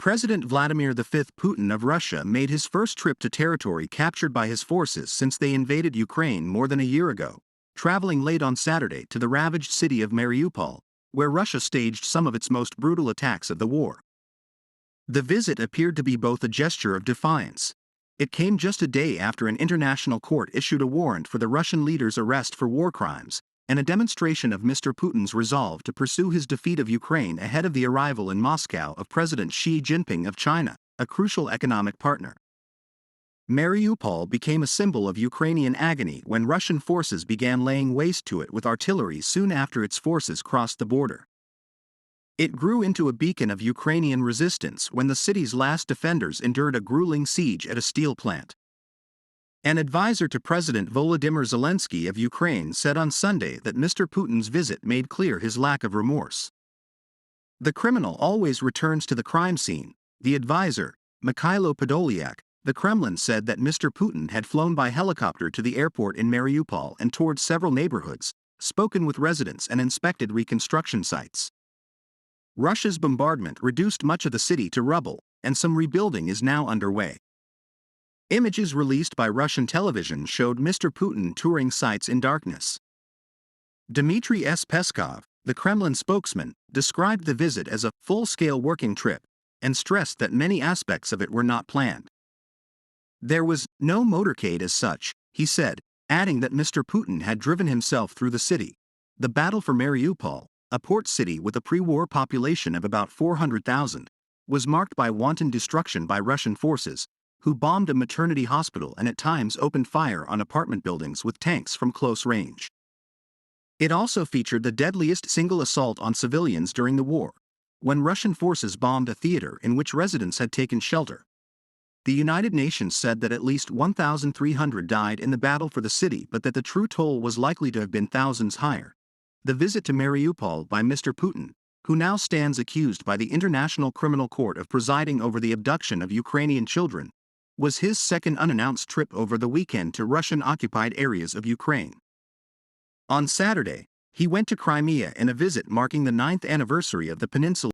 President Vladimir V Putin of Russia made his first trip to territory captured by his forces since they invaded Ukraine more than a year ago, traveling late on Saturday to the ravaged city of Mariupol, where Russia staged some of its most brutal attacks of the war. The visit appeared to be both a gesture of defiance. It came just a day after an international court issued a warrant for the Russian leader's arrest for war crimes, and a demonstration of Mr. Putin's resolve to pursue his defeat of Ukraine ahead of the arrival in Moscow of President Xi Jinping of China, a crucial economic partner. Mariupol became a symbol of Ukrainian agony when Russian forces began laying waste to it with artillery soon after its forces crossed the border. It grew into a beacon of Ukrainian resistance when the city's last defenders endured a grueling siege at a steel plant. An advisor to President Volodymyr Zelensky of Ukraine said on Sunday that Mr. Putin's visit made clear his lack of remorse. "The criminal always returns to the crime scene," the advisor, Mikhailo Podolyak, the Kremlin said that Mr. Putin had flown by helicopter to the airport in Mariupol and toured several neighborhoods, spoken with residents and inspected reconstruction sites. Russia's bombardment reduced much of the city to rubble, and some rebuilding is now underway. Images released by Russian television showed Mr. Putin touring sites in darkness. Dmitry S. Peskov, the Kremlin spokesman, described the visit as a full-scale working trip, and stressed that many aspects of it were not planned. "There was no motorcade as such," he said, adding that Mr. Putin had driven himself through the city. The battle for Mariupol, a port city with a pre-war population of about 400,000, was marked by wanton destruction by Russian forces, who bombed a maternity hospital and at times opened fire on apartment buildings with tanks from close range. It also featured the deadliest single assault on civilians during the war, when Russian forces bombed a theater in which residents had taken shelter. The United Nations said that at least 1,300 died in the battle for the city, but that the true toll was likely to have been thousands higher. The visit to Mariupol by Mr. Putin, who now stands accused by the International Criminal Court of presiding over the abduction of Ukrainian children, was his second unannounced trip over the weekend to Russian-occupied areas of Ukraine. On Saturday, he went to Crimea in a visit marking the 9th anniversary of the peninsula.